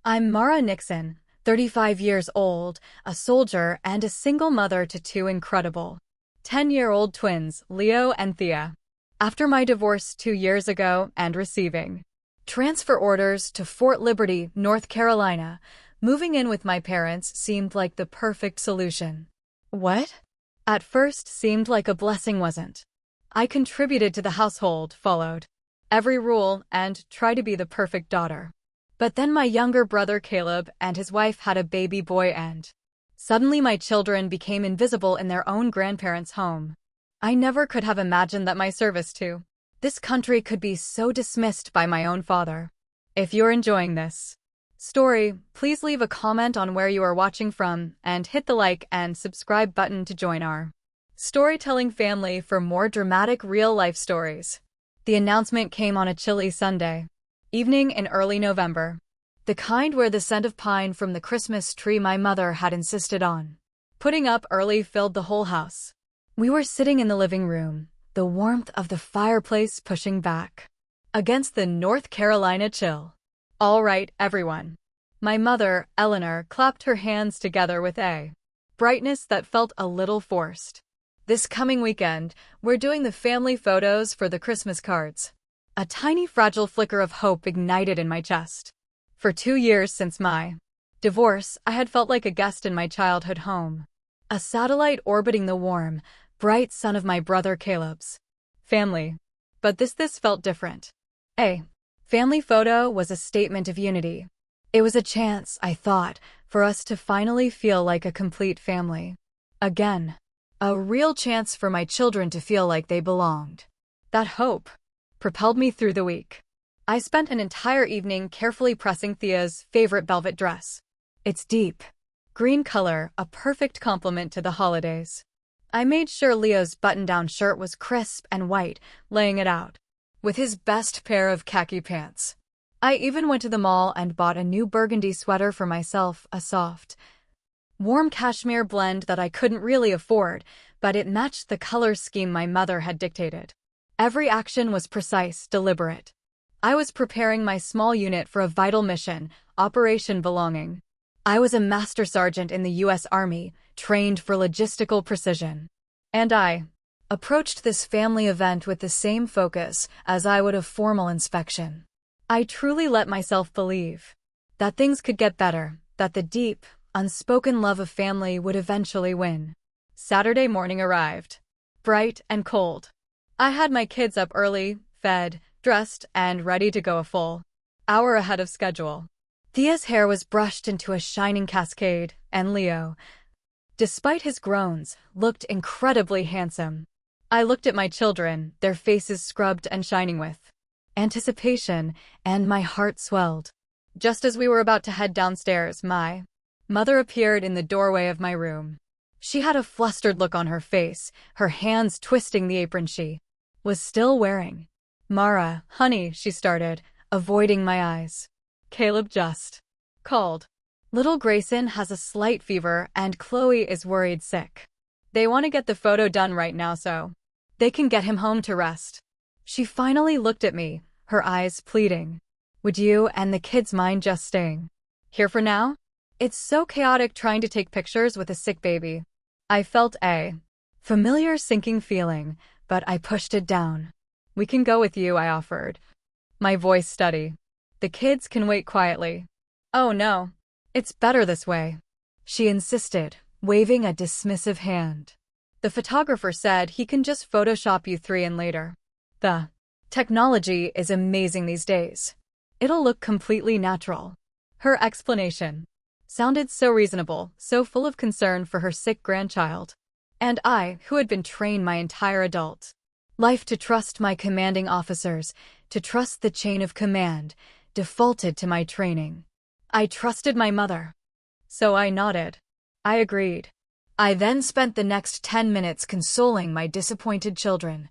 I'm Mara Nixon, 35 years old, a soldier and a single mother to two incredible 10-year-old twins, Leo and Thea. After my divorce 2 years ago and receiving transfer orders to Fort Liberty, North Carolina, moving in with my parents seemed like the perfect solution. What? At first seemed like a blessing, wasn't. I contributed to the household, followed every rule, and tried to be the perfect daughter. But then my younger brother Caleb and his wife had a baby boy, and suddenly my children became invisible in their own grandparents' home. I never could have imagined that my service to this country could be so dismissed by my own father. If you're enjoying this story, please leave a comment on where you are watching from and hit the like and subscribe button to join our storytelling family for more dramatic real-life stories. The announcement came on a chilly Sunday evening in early November, the kind where the scent of pine from the Christmas tree my mother had insisted on putting up early filled the whole house. We were sitting in the living room, the warmth of the fireplace pushing back against the North Carolina chill. "All right, everyone." My mother, Eleanor, clapped her hands together with a brightness that felt a little forced. "This coming weekend, we're doing the family photos for the Christmas cards." A tiny fragile flicker of hope ignited in my chest. For 2 years since my divorce, I had felt like a guest in my childhood home, a satellite orbiting the warm, bright sun of my brother Caleb's family. But this felt different. A family photo was a statement of unity. It was a chance, I thought, for us to finally feel like a complete family. Again. A real chance for my children to feel like they belonged. That hope propelled me through the week. I spent an entire evening carefully pressing Thea's favorite velvet dress. Its deep green color, a perfect complement to the holidays. I made sure Leo's button-down shirt was crisp and white, laying it out with his best pair of khaki pants. I even went to the mall and bought a new burgundy sweater for myself, a soft, warm cashmere blend that I couldn't really afford, but it matched the color scheme my mother had dictated. Every action was precise, deliberate. I was preparing my small unit for a vital mission, Operation Belonging. I was a master sergeant in the U.S. Army, trained for logistical precision. And I approached this family event with the same focus as I would a formal inspection. I truly let myself believe that things could get better, that the deep, unspoken love of family would eventually win. Saturday morning arrived, bright and cold. I had my kids up early, fed, dressed, and ready to go a full hour ahead of schedule. Thea's hair was brushed into a shining cascade, and Leo, despite his groans, looked incredibly handsome. I looked at my children, their faces scrubbed and shining with anticipation, and my heart swelled. Just as we were about to head downstairs, my mother appeared in the doorway of my room. She had a flustered look on her face, her hands twisting the apron she was still wearing. "Mara, honey," she started, avoiding my eyes. "Caleb just called. Little Grayson has a slight fever and Chloe is worried sick. They want to get the photo done right now so they can get him home to rest." She finally looked at me, her eyes pleading. "Would you and the kids mind just staying here for now? It's so chaotic trying to take pictures with a sick baby." I felt a familiar sinking feeling, but I pushed it down. "We can go with you," I offered, my voice steady. "The kids can wait quietly." "Oh no, it's better this way," she insisted, waving a dismissive hand. "The photographer said he can just Photoshop you three in later. The technology is amazing these days. It'll look completely natural." Her explanation sounded so reasonable, so full of concern for her sick grandchild. And I, who had been trained my entire adult life to trust my commanding officers, to trust the chain of command, defaulted to my training. I trusted my mother. So I nodded. I agreed. I then spent the next 10 minutes consoling my disappointed children,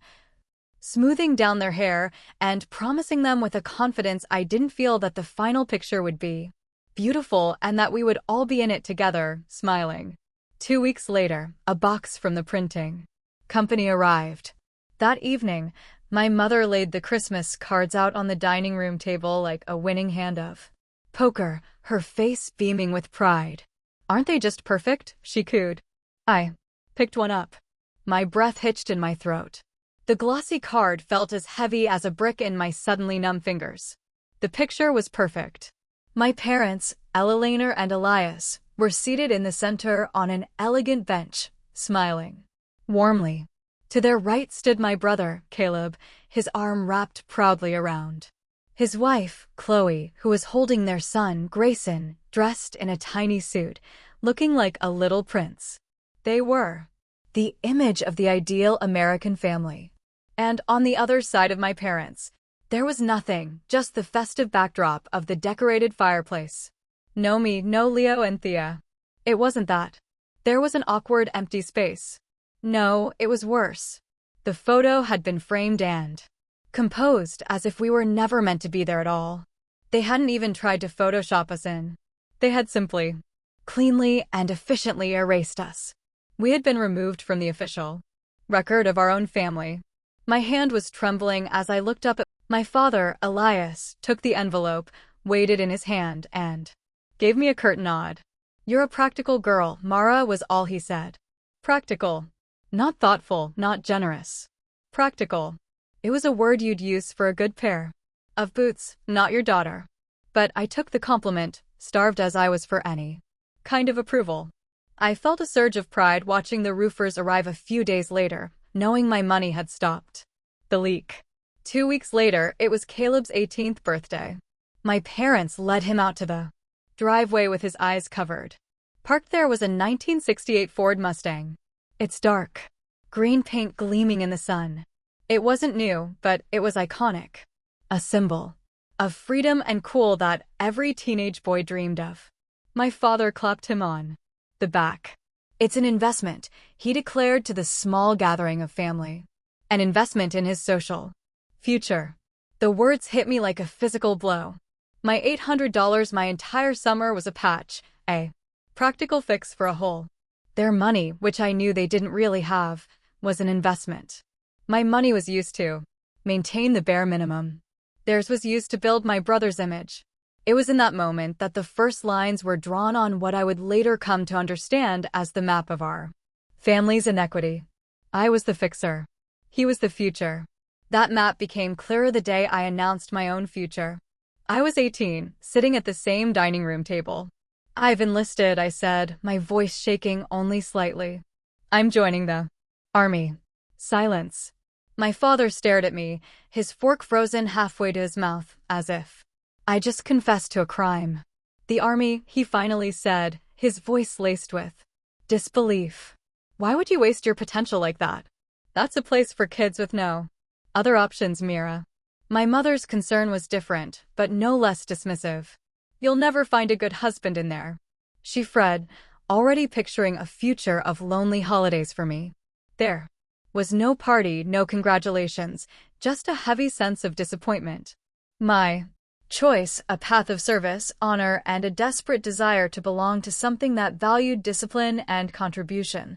smoothing down their hair and promising them with a confidence I didn't feel that the final picture would be beautiful and that we would all be in it together, smiling. 2 weeks later, a box from the printing company arrived. That evening, my mother laid the Christmas cards out on the dining room table like a winning hand of Poker, her face beaming with pride. "Aren't they just perfect?" she cooed. I picked one up. My breath hitched in my throat. The glossy card felt as heavy as a brick in my suddenly numb fingers. The picture was perfect. My parents, Elelainer and Elias, were seated in the center on an elegant bench, smiling warmly. To their right stood my brother, Caleb, his arm wrapped proudly around his wife, Chloe, who was holding their son, Grayson, dressed in a tiny suit, looking like a little prince. They were the image of the ideal American family. And on the other side of my parents, there was nothing, just the festive backdrop of the decorated fireplace. No me, no Leo and Thea. It wasn't that. There was an awkward, empty space. No, it was worse. The photo had been framed and composed as if we were never meant to be there at all. They hadn't even tried to Photoshop us in. They had simply, cleanly and efficiently erased us. We had been removed from the official record of our own family. My hand was trembling as I looked up at my father. Elias took the envelope, weighed it in his hand, and gave me a curt nod. "You're a practical girl, Mara," was all he said. Practical. Not thoughtful, not generous. Practical. It was a word you'd use for a good pair of boots, not your daughter. But I took the compliment, starved as I was for any kind of approval. I felt a surge of pride watching the roofers arrive a few days later, knowing my money had stopped the leak. 2 weeks later, it was Caleb's 18th birthday. My parents led him out to the driveway with his eyes covered. Parked there was a 1968 Ford Mustang. Its dark green paint gleaming in the sun. It wasn't new, but it was iconic. A symbol of freedom and cool that every teenage boy dreamed of. My father clapped him on the back. "It's an investment," he declared to the small gathering of family. An investment in his social future. The words hit me like a physical blow. My $800, my entire summer, was a patch, a practical fix for a hole. Their money, which I knew they didn't really have, was an investment. My money was used to maintain the bare minimum. Theirs was used to build my brother's image. It was in that moment that the first lines were drawn on what I would later come to understand as the map of our family's inequity. I was the fixer. He was the future. That map became clearer the day I announced my own future. I was 18, sitting at the same dining room table. "I've enlisted," I said, my voice shaking only slightly. "I'm joining the army." Silence. My father stared at me, his fork frozen halfway to his mouth, as if I just confessed to a crime. "The army," he finally said, his voice laced with disbelief. "Why would you waste your potential like that? That's a place for kids with no other options, Mira." My mother's concern was different, but no less dismissive. "You'll never find a good husband in there," she fretted, already picturing a future of lonely holidays for me. There was no party, no congratulations, just a heavy sense of disappointment. My choice, a path of service, honor, and a desperate desire to belong to something that valued discipline and contribution,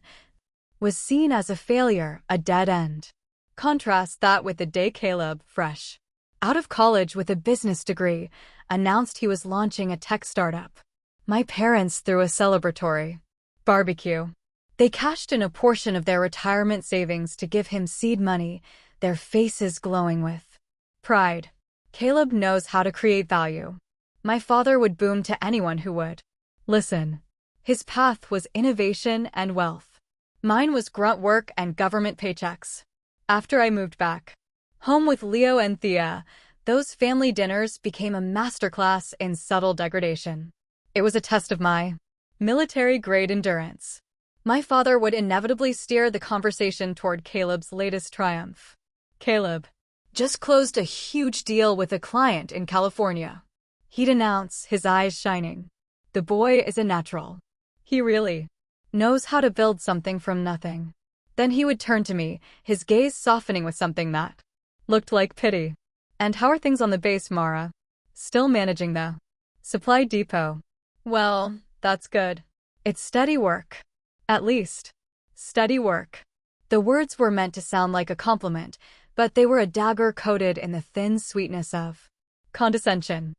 was seen as a failure, a dead end. Contrast that with the day Caleb, fresh out of college with a business degree, announced he was launching a tech startup. My parents threw a celebratory barbecue. They cashed in a portion of their retirement savings to give him seed money, their faces glowing with pride. Caleb knows how to create value. My father would boom to anyone who would listen. His path was innovation and wealth. Mine was grunt work and government paychecks. After I moved back home with Leo and Thea, those family dinners became a masterclass in subtle degradation. It was a test of my military-grade endurance. My father would inevitably steer the conversation toward Caleb's latest triumph. "Caleb just closed a huge deal with a client in California," he'd announce, his eyes shining. "The boy is a natural. He really knows how to build something from nothing." Then he would turn to me, his gaze softening with something that looked like pity. "And how are things on the base, Mara? Still managing the supply depot?" "Well, that's good. It's steady work. At least, steady work." The words were meant to sound like a compliment, but they were a dagger coated in the thin sweetness of condescension.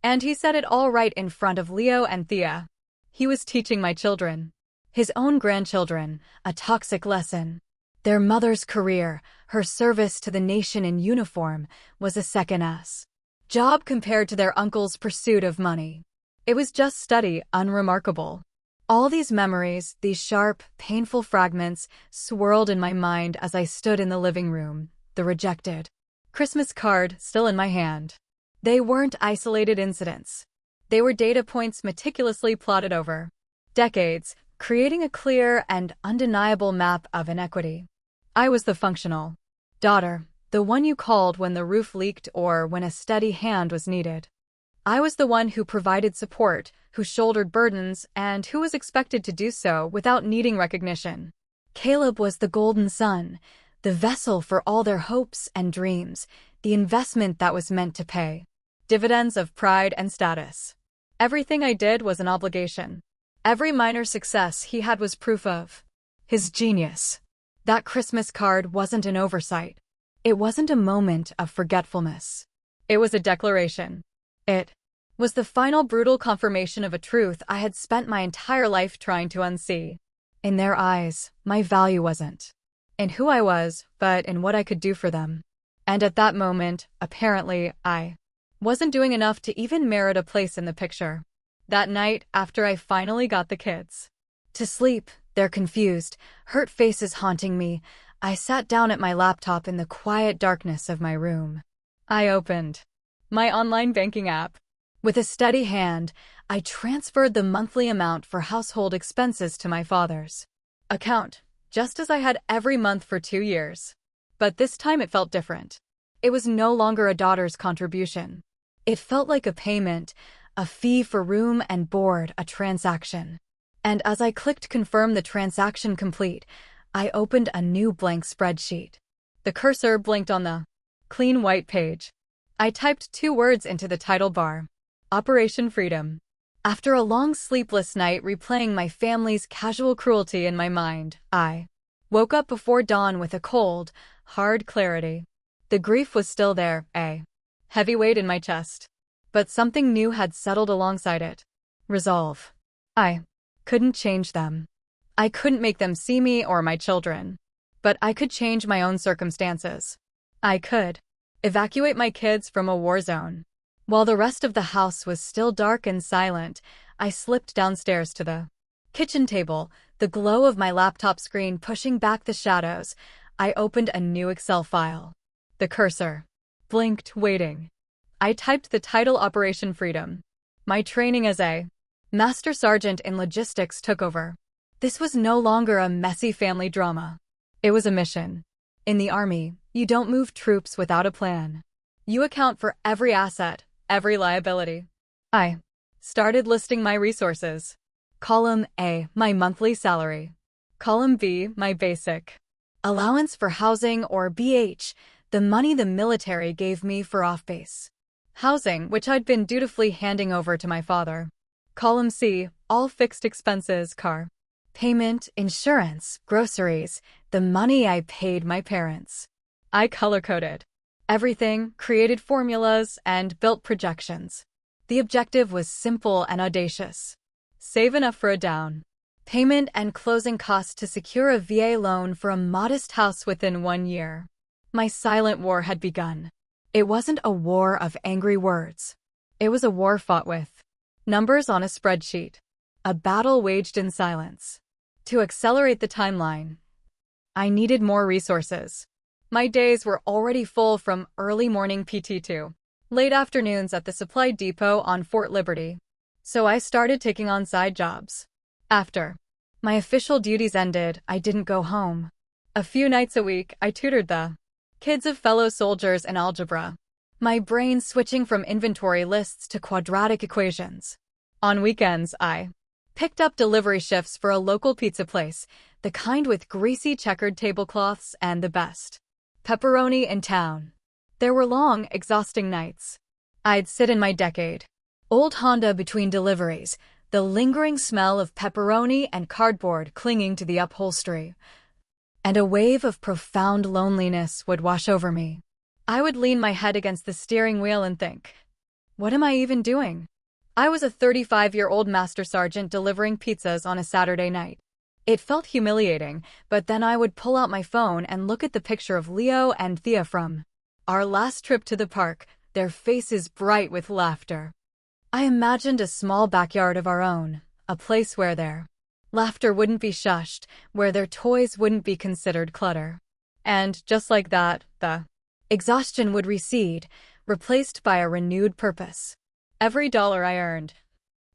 And he said it all right in front of Leo and Thea. He was teaching my children, his own grandchildren, a toxic lesson. Their mother's career, her service to the nation in uniform, was a second-class job compared to their uncle's pursuit of money. It was just study, unremarkable. All these memories, these sharp, painful fragments, swirled in my mind as I stood in the living room, the rejected Christmas card still in my hand. They weren't isolated incidents. They were data points meticulously plotted over decades, creating a clear and undeniable map of inequity. I was the functional daughter, the one you called when the roof leaked or when a steady hand was needed. I was the one who provided support, who shouldered burdens, and who was expected to do so without needing recognition. Caleb was the golden son, the vessel for all their hopes and dreams, the investment that was meant to pay dividends of pride and status. Everything I did was an obligation. Every minor success he had was proof of his genius. That Christmas card wasn't an oversight. It wasn't a moment of forgetfulness. It was a declaration. It was the final brutal confirmation of a truth I had spent my entire life trying to unsee. In their eyes, my value wasn't in who I was, but in what I could do for them. And at that moment, apparently, I wasn't doing enough to even merit a place in the picture. That night, after I finally got the kids to sleep, their confused, hurt faces haunting me, I sat down at my laptop in the quiet darkness of my room. I opened my online banking app. With a steady hand, I transferred the monthly amount for household expenses to my father's account, just as I had every month for 2 years. But this time it felt different. It was no longer a daughter's contribution. It felt like a payment, a fee for room and board, a transaction. And as I clicked confirm the transaction complete, I opened a new blank spreadsheet. The cursor blinked on the clean white page. I typed 2 words into the title bar: Operation Freedom. After a long sleepless night replaying my family's casual cruelty in my mind, I woke up before dawn with a cold, hard clarity. The grief was still there, a heavy weight in my chest. But something new had settled alongside it. Resolve. I couldn't change them. I couldn't make them see me or my children. But I could change my own circumstances. I could evacuate my kids from a war zone. While the rest of the house was still dark and silent, I slipped downstairs to the kitchen table, the glow of my laptop screen pushing back the shadows. I opened a new Excel file. The cursor blinked, waiting. I typed the title Operation Freedom. My training as a Master Sergeant in logistics took over. This was no longer a messy family drama. It was a mission. In the Army, you don't move troops without a plan. You account for every asset, every liability. I started listing my resources. Column A, my monthly salary. Column B, my basic allowance for housing, or BH, the money the military gave me for off-base housing, which I'd been dutifully handing over to my father. Column C, all fixed expenses, car payment, insurance, groceries, the money I paid my parents. I color-coded everything, created formulas, and built projections. The objective was simple and audacious. Save enough for a down payment and closing costs to secure a VA loan for a modest house within 1 year. My silent war had begun. It wasn't a war of angry words. It was a war fought with numbers on a spreadsheet. A battle waged in silence. To accelerate the timeline, I needed more resources. My days were already full, from early morning PT to late afternoons at the supply depot on Fort Liberty. So I started taking on side jobs. After my official duties ended, I didn't go home. A few nights a week, I tutored the kids of fellow soldiers in algebra, my brain switching from inventory lists to quadratic equations. On weekends, I picked up delivery shifts for a local pizza place, the kind with greasy checkered tablecloths and the best pepperoni in town. There were long, exhausting nights. I'd sit in my decade-old Honda between deliveries, the lingering smell of pepperoni and cardboard clinging to the upholstery, and a wave of profound loneliness would wash over me. I would lean my head against the steering wheel and think, What am I even doing? I was a 35-year-old master sergeant delivering pizzas on a Saturday night. It felt humiliating, but then I would pull out my phone and look at the picture of Leo and Thea from our last trip to the park, their faces bright with laughter. I imagined a small backyard of our own, a place where their laughter wouldn't be shushed, where their toys wouldn't be considered clutter. And just like that, the exhaustion would recede, replaced by a renewed purpose. Every dollar I earned,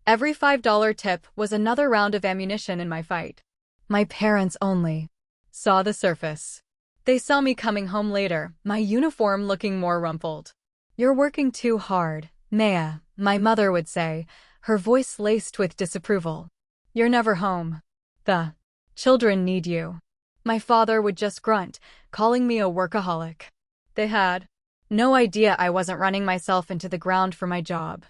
every $5 tip was another round of ammunition in my fight. My parents only saw the surface. They saw me coming home later, my uniform looking more rumpled. "You're working too hard, Maya," my mother would say, her voice laced with disapproval. "You're never home. The children need you." My father would just grunt, calling me a workaholic. They had no idea I wasn't running myself into the ground for my job.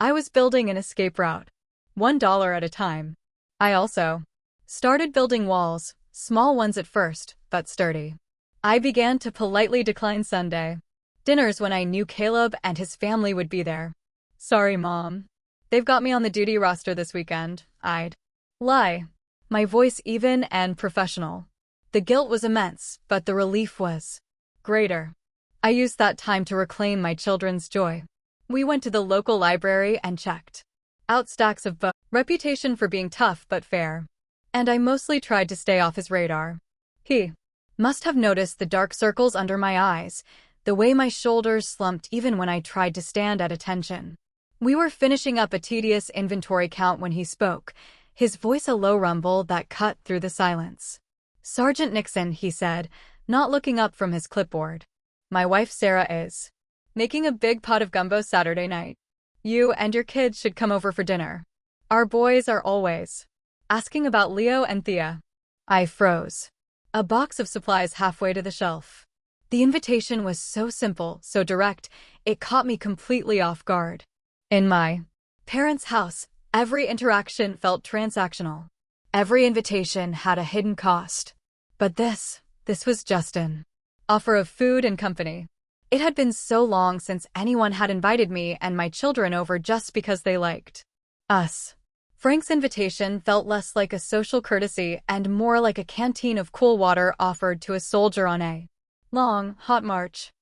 I was building an escape route, $1 at a time. I also started building walls, small ones at first, but sturdy. I began to politely decline Sunday dinners when I knew Caleb and his family would be there. "Sorry, Mom. They've got me on the duty roster this weekend," I'd lie, my voice even and professional. The guilt was immense, but the relief was greater. I used that time to reclaim my children's joy. We went to the local library and checked out stacks of books, reputation for being tough but fair. And I mostly tried to stay off his radar. He must have noticed the dark circles under my eyes, the way my shoulders slumped even when I tried to stand at attention. We were finishing up a tedious inventory count when he spoke, his voice a low rumble that cut through the silence. "Sergeant Nixon," he said, not looking up from his clipboard. "My wife Sarah is making a big pot of gumbo Saturday night. You and your kids should come over for dinner. Our boys are always asking about Leo and Thea." I froze. A box of supplies halfway to the shelf. The invitation was so simple, so direct, it caught me completely off guard. In my parents' house, every interaction felt transactional. Every invitation had a hidden cost. But this was just an offer of food and company. It had been so long since anyone had invited me and my children over just because they liked us. Frank's invitation felt less like a social courtesy and more like a canteen of cool water offered to a soldier on a long, hot march.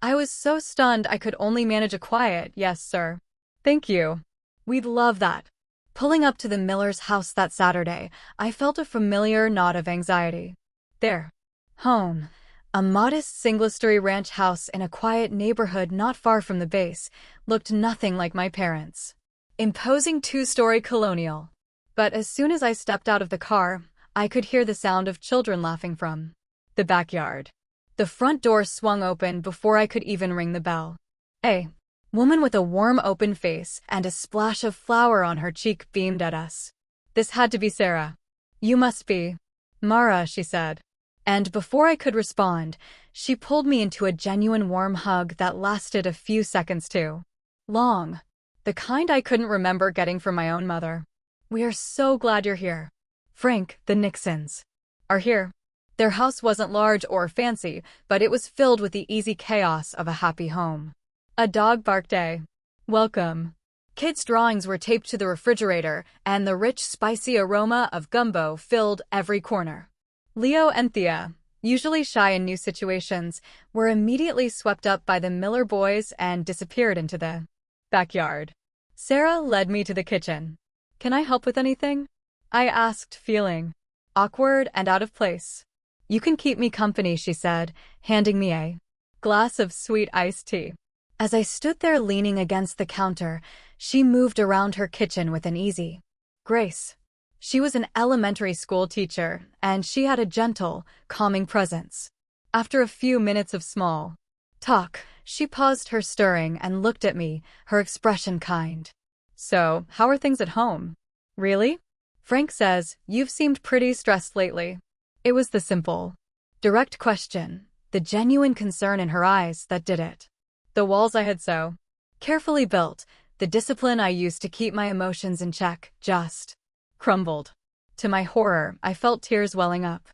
I was so stunned I could only manage a quiet, "Yes, sir. Thank you. We'd love that." Pulling up to the Miller's house that Saturday, I felt a familiar knot of anxiety. Their home, a modest single-story ranch house in a quiet neighborhood not far from the base, looked nothing like my parents' imposing two-story colonial. But as soon as I stepped out of the car, I could hear the sound of children laughing from the backyard. The front door swung open before I could even ring the bell. A woman with a warm, open face and a splash of flour on her cheek beamed at us. "This had to be Sarah. You must be Mara," she said. And before I could respond, she pulled me into a genuine warm hug that lasted a few seconds too long. The kind I couldn't remember getting from my own mother. "We are so glad you're here. Frank, the Nixons are here." Their house wasn't large or fancy, but it was filled with the easy chaos of a happy home. A dog barked a welcome. Kids' drawings were taped to the refrigerator, and the rich, spicy aroma of gumbo filled every corner. Leo and Thea, usually shy in new situations, were immediately swept up by the Miller boys and disappeared into the backyard. Sarah led me to the kitchen. "Can I help with anything?" I asked, feeling awkward and out of place. "You can keep me company," she said, handing me a glass of sweet iced tea. As I stood there leaning against the counter, she moved around her kitchen with an easy grace. She was an elementary school teacher, and she had a gentle, calming presence. After a few minutes of small talk, she paused her stirring and looked at me, her expression kind. "So, how are things at home?" "Really? Frank says, you've seemed pretty stressed lately." It was the simple, direct question, the genuine concern in her eyes that did it. The walls I had so carefully built, the discipline I used to keep my emotions in check, just crumbled. To my horror, I felt tears welling up.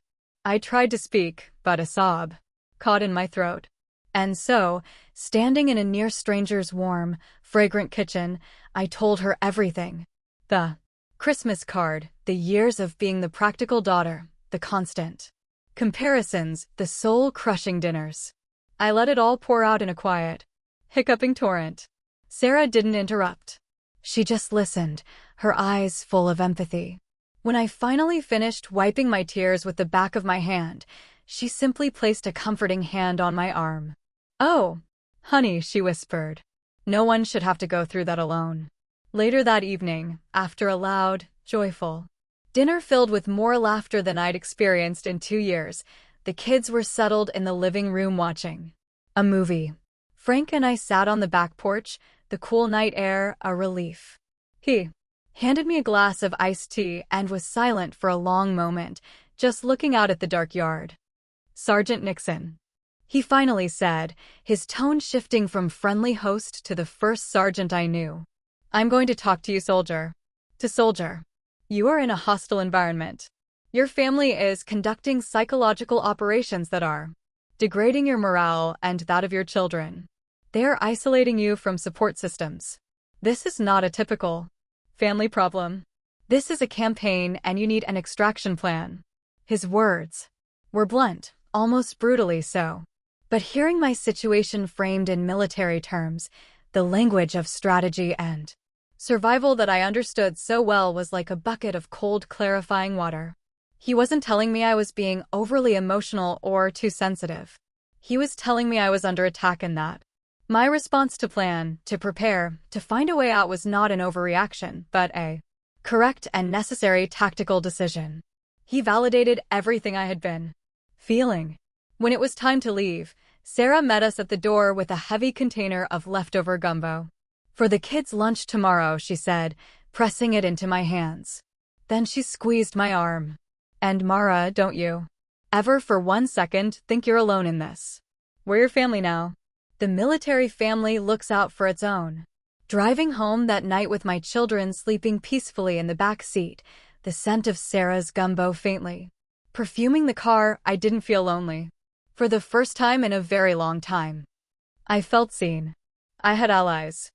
I tried to speak, but a sob caught in my throat. And so, standing in a near stranger's warm, fragrant kitchen, I told her everything. The Christmas card, the years of being the practical daughter, the constant comparisons, the soul-crushing dinners. I let it all pour out in a quiet, hiccuping torrent. Sarah didn't interrupt. She just listened, her eyes full of empathy. When I finally finished wiping my tears with the back of my hand, she simply placed a comforting hand on my arm. "Oh, honey," she whispered. "No one should have to go through that alone." Later that evening, after a loud, joyful dinner filled with more laughter than I'd experienced in 2 years, the kids were settled in the living room watching a movie. Frank and I sat on the back porch, the cool night air a relief. He handed me a glass of iced tea and was silent for a long moment, just looking out at the dark yard. "Sergeant Nixon," he finally said, his tone shifting from friendly host to the first sergeant I knew. "I'm going to talk to you, soldier. To soldier. You are in a hostile environment. Your family is conducting psychological operations that are degrading your morale and that of your children. They are isolating you from support systems. This is not a typical family problem. This is a campaign and you need an extraction plan." His words were blunt, almost brutally so. But hearing my situation framed in military terms, the language of strategy and survival that I understood so well was like a bucket of cold, clarifying water. He wasn't telling me I was being overly emotional or too sensitive. He was telling me I was under attack and that my response to plan, to prepare, to find a way out was not an overreaction, but a correct and necessary tactical decision. He validated everything I had been feeling. When it was time to leave, Sarah met us at the door with a heavy container of leftover gumbo. "For the kids' lunch tomorrow," she said, pressing it into my hands. Then she squeezed my arm. "And Mara, don't you ever for 1 second think you're alone in this. We're your family now." The military family looks out for its own. Driving home that night with my children sleeping peacefully in the back seat, the scent of Sarah's gumbo faintly perfuming the car, I didn't feel lonely. For the first time in a very long time, I felt seen. I had allies.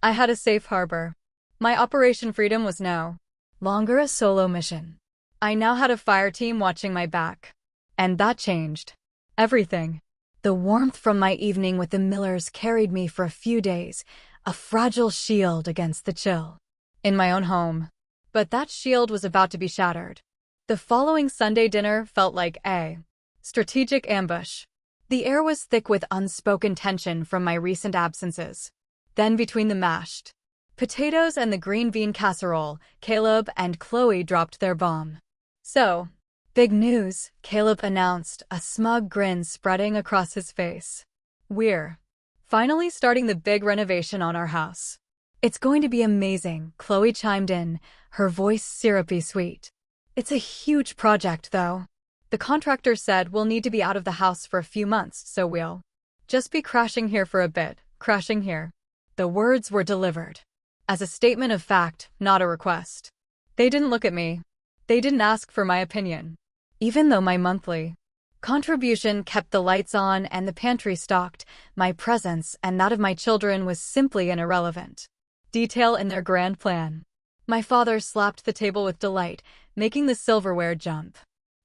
I had a safe harbor. My Operation Freedom was no longer a solo mission. I now had a fire team watching my back. And that changed everything. The warmth from my evening with the Millers carried me for a few days, a fragile shield against the chill in my own home. But that shield was about to be shattered. The following Sunday dinner felt like a strategic ambush. The air was thick with unspoken tension from my recent absences. Then between the mashed potatoes and the green bean casserole, Caleb and Chloe dropped their bomb. "So, big news," Caleb announced, a smug grin spreading across his face. "We're finally starting the big renovation on our house." "It's going to be amazing," Chloe chimed in, her voice syrupy sweet. "It's a huge project, though. The contractor said we'll need to be out of the house for a few months, so we'll just be crashing here for a bit, crashing here." The words were delivered as a statement of fact, not a request. They didn't look at me. They didn't ask for my opinion. Even though my monthly contribution kept the lights on and the pantry stocked, my presence and that of my children was simply an irrelevant detail in their grand plan. My father slapped the table with delight, making the silverware jump.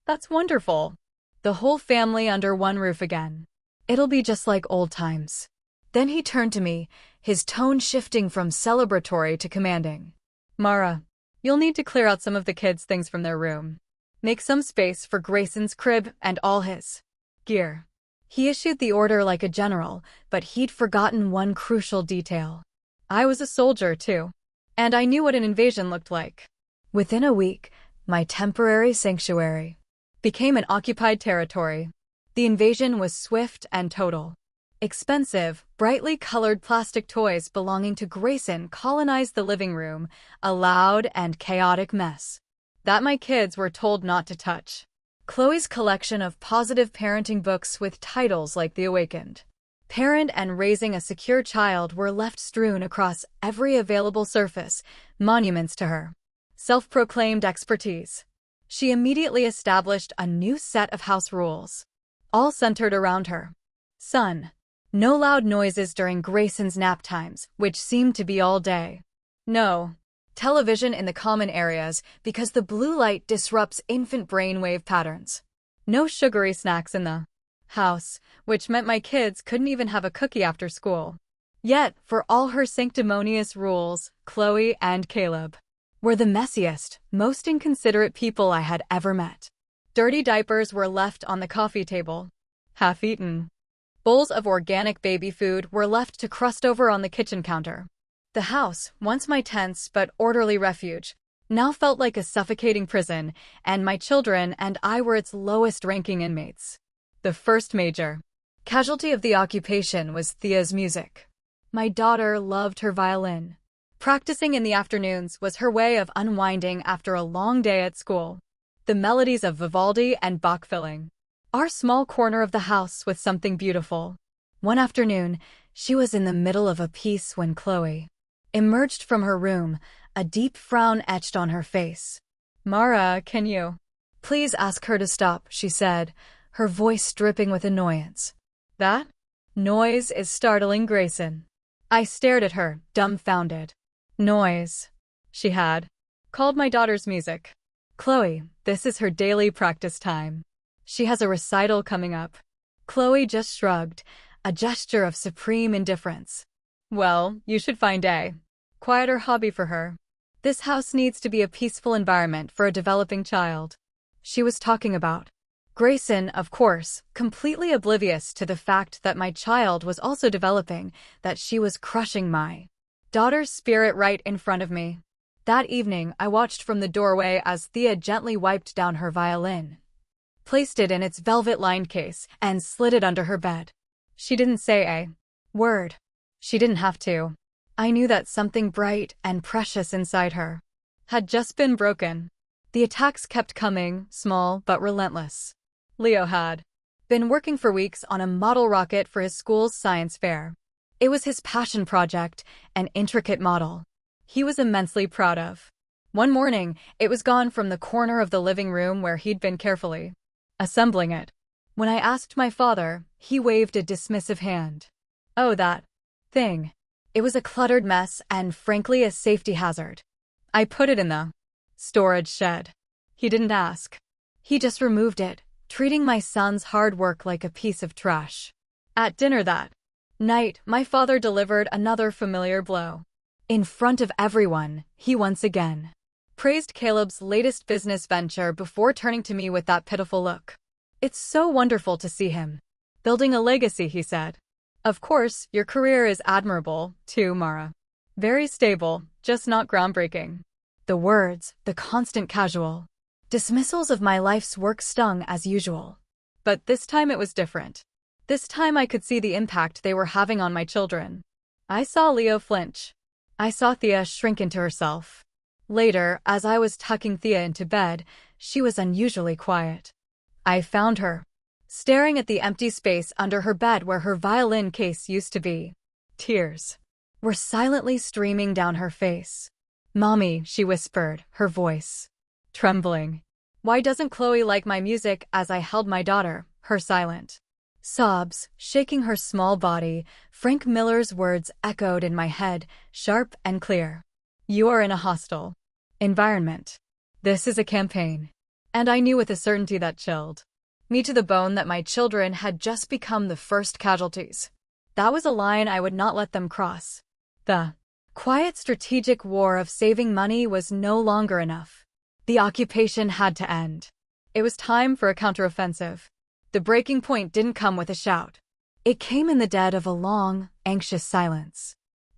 "That's wonderful. The whole family under one roof again. It'll be just like old times." Then he turned to me, his tone shifting from celebratory to commanding. "Mara, you'll need to clear out some of the kids' things from their room. Make some space for Grayson's crib and all his gear." He issued the order like a general, but he'd forgotten one crucial detail. I was a soldier, too. And I knew what an invasion looked like. Within a week, my temporary sanctuary became an occupied territory. The invasion was swift and total. Expensive, brightly colored plastic toys belonging to Grayson colonized the living room, a loud and chaotic mess that my kids were told not to touch. Chloe's collection of positive parenting books with titles like The Awakened Parent and Raising a Secure Child were left strewn across every available surface, monuments to her self-proclaimed expertise. She immediately established a new set of house rules, all centered around her son. No loud noises during Grayson's nap times, which seemed to be all day. No television in the common areas because the blue light disrupts infant brainwave patterns. No sugary snacks in the house, which meant my kids couldn't even have a cookie after school. Yet, for all her sanctimonious rules, Chloe and Caleb were the messiest, most inconsiderate people I had ever met. Dirty diapers were left on the coffee table, half-eaten. Bowls of organic baby food were left to crust over on the kitchen counter. The house, once my tense but orderly refuge, now felt like a suffocating prison, and my children and I were its lowest-ranking inmates. The first major casualty of the occupation was Thea's music. My daughter loved her violin. Practicing in the afternoons was her way of unwinding after a long day at school. The melodies of Vivaldi and Bach filling our small corner of the house with something beautiful. One afternoon, she was in the middle of a piece when Chloe emerged from her room, a deep frown etched on her face. "Mara, can you please ask her to stop?" she said, her voice dripping with annoyance. "That noise is startling Grayson." I stared at her, dumbfounded. Noise, she had called my daughter's music. "Chloe, this is her daily practice time. She has a recital coming up." Chloe just shrugged, a gesture of supreme indifference. "Well, you should find a quieter hobby for her. This house needs to be a peaceful environment for a developing child." She was talking about Grayson, of course, completely oblivious to the fact that my child was also developing, that she was crushing my daughter's spirit right in front of me. That evening, I watched from the doorway as Thea gently wiped down her violin, placed it in its velvet-lined case, and slid it under her bed. She didn't say a word. She didn't have to. I knew that something bright and precious inside her had just been broken. The attacks kept coming, small but relentless. Leo had been working for weeks on a model rocket for his school's science fair. It was his passion project, an intricate model he was immensely proud of. One morning, it was gone from the corner of the living room where he'd been carefully assembling it. When I asked my father, he waved a dismissive hand. "Oh, that thing. It was a cluttered mess and, frankly, a safety hazard. I put it in the storage shed." He didn't ask. He just removed it, treating my son's hard work like a piece of trash. At dinner that night, my father delivered another familiar blow. In front of everyone, he once again praised Caleb's latest business venture before turning to me with that pitiful look. "It's so wonderful to see him building a legacy," he said. "Of course, your career is admirable, too, Mara. Very stable, just not groundbreaking." The words, the constant casual dismissals of my life's work stung as usual. But this time it was different. This time I could see the impact they were having on my children. I saw Leo flinch. I saw Thea shrink into herself. Later, as I was tucking Thea into bed, she was unusually quiet. I found her staring at the empty space under her bed where her violin case used to be. Tears were silently streaming down her face. "Mommy," she whispered, her voice trembling. "Why doesn't Chloe like my music?" As I held my daughter, her silent sobs shaking her small body, Frank Miller's words echoed in my head, sharp and clear. "You are in a hostile environment. This is a campaign." And I knew with a certainty that chilled me to the bone that my children had just become the first casualties. That was a line I would not let them cross. The quiet strategic war of saving money was no longer enough. The occupation had to end. It was time for a counteroffensive. The breaking point didn't come with a shout. It came in the dead of a long, anxious silence.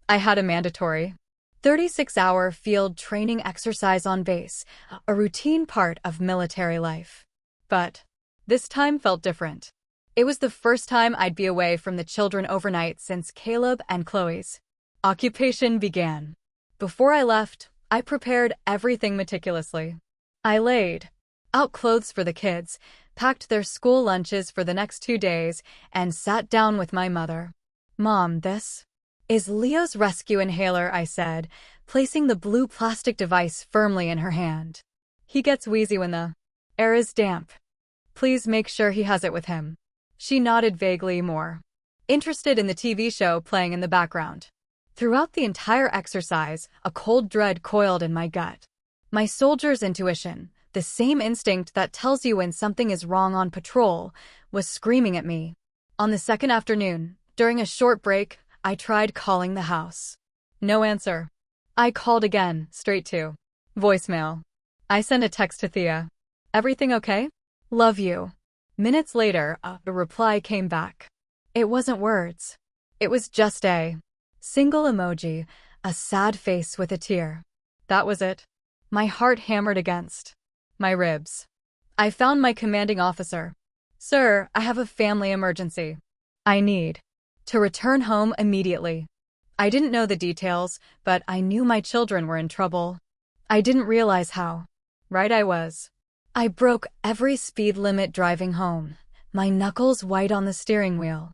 I had a mandatory 36-hour field training exercise on base, a routine part of military life. But this time felt different. It was the first time I'd be away from the children overnight since Caleb and Chloe's occupation began. Before I left, I prepared everything meticulously. I laid out clothes for the kids, packed their school lunches for the next 2 days, and sat down with my mother. "Mom, this is Leo's rescue inhaler," I said, placing the blue plastic device firmly in her hand. "He gets wheezy when the air is damp. Please make sure he has it with him." She nodded vaguely. "More interested in the TV show playing in the background. Throughout the entire exercise, a cold dread coiled in my gut. My soldier's intuition, the same instinct that tells you when something is wrong on patrol, was screaming at me. On the second afternoon, during a short break, I tried calling the house. No answer. I called again, straight to voicemail. I sent a text to Thea. Everything okay? Love you. Minutes later, a reply came back. It wasn't words. It was just a single emoji, a sad face with a tear. That was it. My heart hammered against my ribs. I found my commanding officer. Sir, I have a family emergency. I need to return home immediately. I didn't know the details, but I knew my children were in trouble. I didn't realize how right I was. I broke every speed limit driving home, my knuckles white on the steering wheel.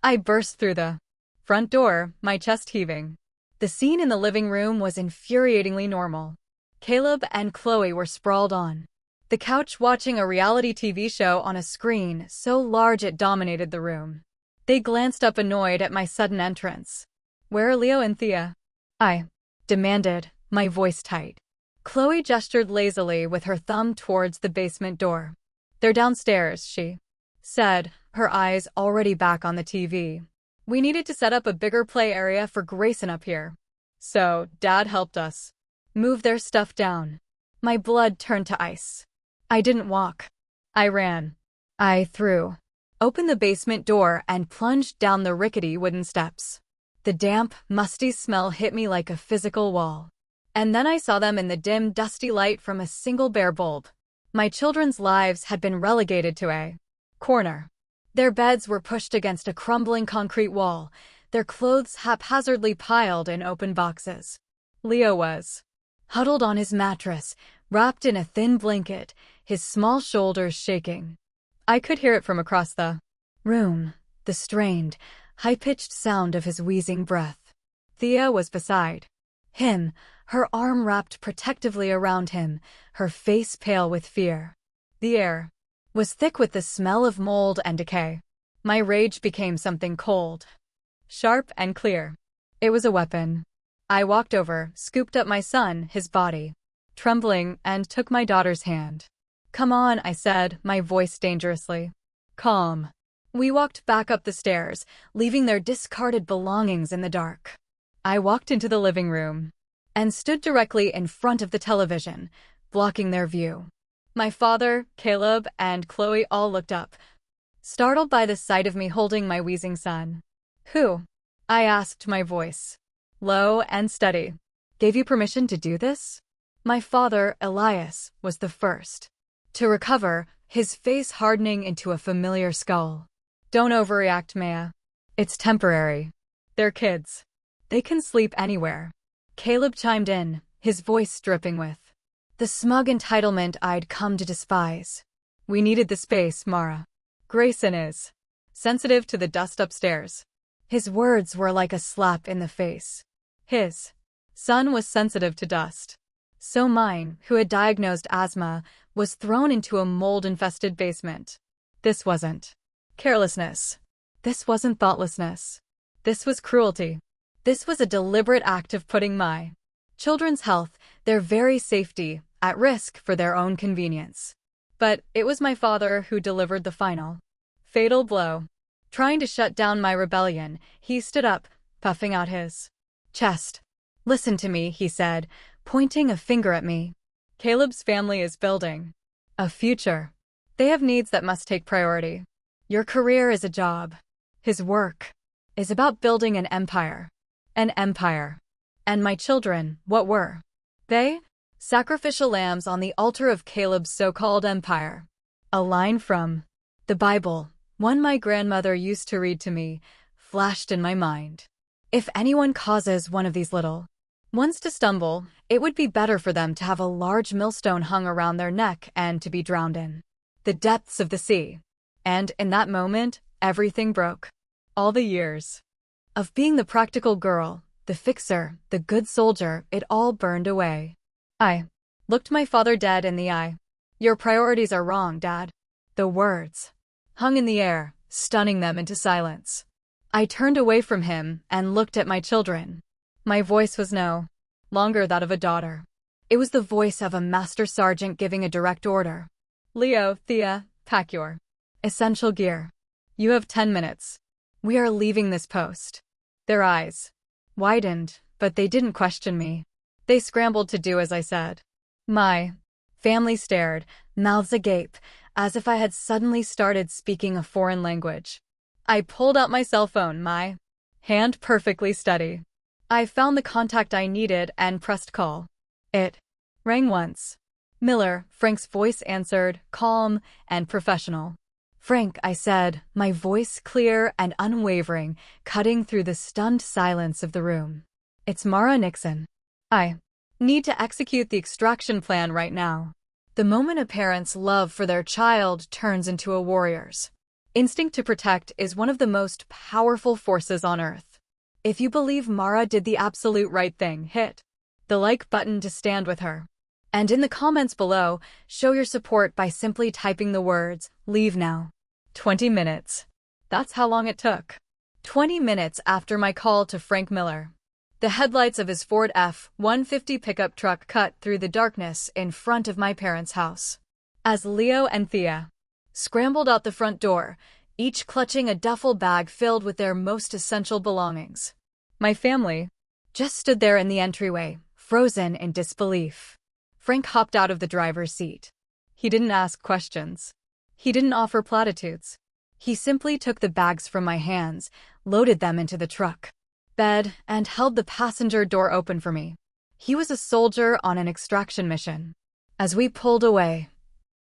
I burst through the front door, my chest heaving. The scene in the living room was infuriatingly normal. Caleb and Chloe were sprawled on the couch watching a reality TV show on a screen so large it dominated the room. They glanced up annoyed at my sudden entrance. Where are Leo and Thea? I demanded, my voice tight. Chloe gestured lazily with her thumb towards the basement door. They're downstairs, she said, her eyes already back on the TV. We needed to set up a bigger play area for Grayson up here. So, Dad helped us move their stuff down. My blood turned to ice. I didn't walk. I ran. I threw open the basement door and plunged down the rickety wooden steps. The damp, musty smell hit me like a physical wall. And then I saw them in the dim, dusty light from a single bare bulb. My children's lives had been relegated to a corner. Their beds were pushed against a crumbling concrete wall, their clothes haphazardly piled in open boxes. Leo was huddled on his mattress, wrapped in a thin blanket, his small shoulders shaking. I could hear it from across the room, the strained, high-pitched sound of his wheezing breath. Thea was beside him, her arm wrapped protectively around him, her face pale with fear. The air was thick with the smell of mold and decay. My rage became something cold, sharp and clear. It was a weapon. I walked over, scooped up my son, his body, trembling, and took my daughter's hand. Come on, I said, my voice dangerously calm. We walked back up the stairs, leaving their discarded belongings in the dark. I walked into the living room and stood directly in front of the television, blocking their view. My father, Caleb, and Chloe all looked up, startled by the sight of me holding my wheezing son. Who? I asked, my voice low and steady. Gave you permission to do this? My father, Elias, was the first to recover, his face hardening into a familiar skull. Don't overreact, Maya. It's temporary. They're kids. They can sleep anywhere. Caleb chimed in, his voice dripping with the smug entitlement I'd come to despise. We needed the space, Mara. Grayson is sensitive to the dust upstairs. His words were like a slap in the face. His son was sensitive to dust. So mine, who had diagnosed asthma, was thrown into a mold-infested basement. This wasn't carelessness. This wasn't thoughtlessness. This was cruelty. This was a deliberate act of putting my children's health, their very safety, at risk for their own convenience. But it was my father who delivered the final, fatal blow. Trying to shut down my rebellion, he stood up, puffing out his chest. Listen to me, he said, pointing a finger at me. Caleb's family is building a future. They have needs that must take priority. Your career is a job. His work is about building an empire. An empire. And my children, what were they? Sacrificial lambs on the altar of Caleb's so-called empire. A line from the Bible, one my grandmother used to read to me, flashed in my mind. If anyone causes one of these little ones to stumble, it would be better for them to have a large millstone hung around their neck and to be drowned in the depths of the sea. And in that moment, everything broke. All the years of being the practical girl, the fixer, the good soldier, it all burned away. I looked my father dead in the eye. Your priorities are wrong, Dad. The words hung in the air, stunning them into silence. I turned away from him and looked at my children. My voice was no longer that of a daughter. It was the voice of a master sergeant giving a direct order. Leo, Thea, pack your essential gear. You have 10 minutes. We are leaving this post. Their eyes widened, but they didn't question me. They scrambled to do as I said. My family stared, mouths agape, as if I had suddenly started speaking a foreign language. I pulled out my cell phone, my hand perfectly steady. I found the contact I needed and pressed call. It rang once. Miller, Frank's voice answered, calm and professional. Frank, I said, my voice clear and unwavering, cutting through the stunned silence of the room. It's Mara Nixon. I need to execute the extraction plan right now. The moment a parent's love for their child turns into a warrior's instinct to protect is one of the most powerful forces on Earth. If you believe Mara did the absolute right thing, hit the like button to stand with her. And in the comments below, show your support by simply typing the words, leave now. 20 minutes. That's how long it took. 20 minutes after my call to Frank Miller. The headlights of his Ford F-150 pickup truck cut through the darkness in front of my parents' house. As Leo and Thea scrambled out the front door, each clutching a duffel bag filled with their most essential belongings. My family just stood there in the entryway, frozen in disbelief. Frank hopped out of the driver's seat. He didn't ask questions. He didn't offer platitudes. He simply took the bags from my hands, loaded them into the truck bed, and held the passenger door open for me. He was a soldier on an extraction mission. As we pulled away,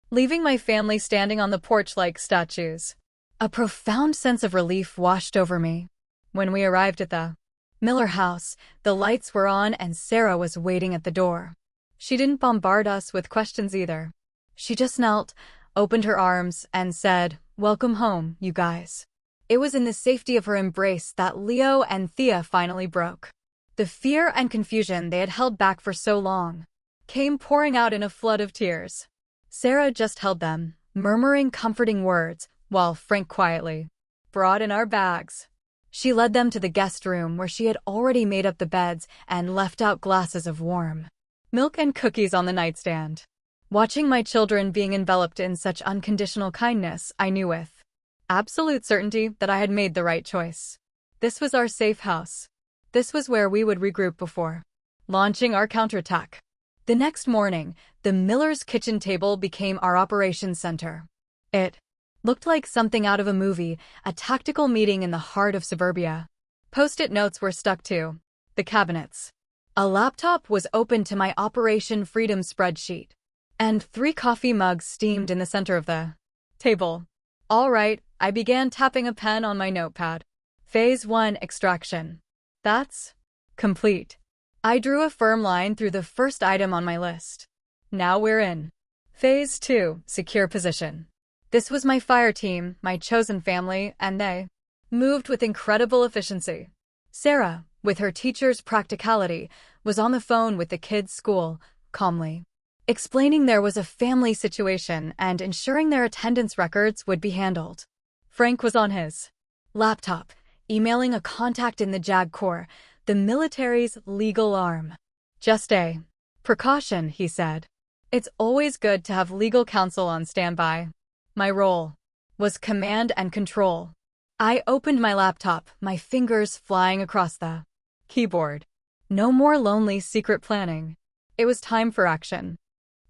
leaving my family standing on the porch like statues, a profound sense of relief washed over me. When we arrived at the Miller house, the lights were on and Sarah was waiting at the door. She didn't bombard us with questions either. She just knelt, opened her arms, and said, "Welcome home, you guys." It was in the safety of her embrace that Leo and Thea finally broke. The fear and confusion they had held back for so long came pouring out in a flood of tears. Sarah just held them, murmuring comforting words, while Frank quietly brought in our bags. She led them to the guest room where she had already made up the beds and left out glasses of warm milk and cookies on the nightstand. Watching my children being enveloped in such unconditional kindness, I knew with absolute certainty that I had made the right choice. This was our safe house. This was where we would regroup before launching our counterattack. The next morning, the Miller's kitchen table became our operations center. It looked like something out of a movie, a tactical meeting in the heart of suburbia. Post-it notes were stuck to the cabinets. A laptop was open to my Operation Freedom spreadsheet, and 3 coffee mugs steamed in the center of the table. All right, I began tapping a pen on my notepad. Phase 1 extraction. That's complete. I drew a firm line through the first item on my list. Now we're in Phase 2 secure position. This was my fire team, my chosen family, and they moved with incredible efficiency. Sarah, with her teacher's practicality, was on the phone with the kids' school, calmly explaining there was a family situation and ensuring their attendance records would be handled. Frank was on his laptop, emailing a contact in the JAG Corps, the military's legal arm. Just a precaution, he said. It's always good to have legal counsel on standby. My role was command and control. I opened my laptop, my fingers flying across the keyboard. No more lonely secret planning. It was time for action.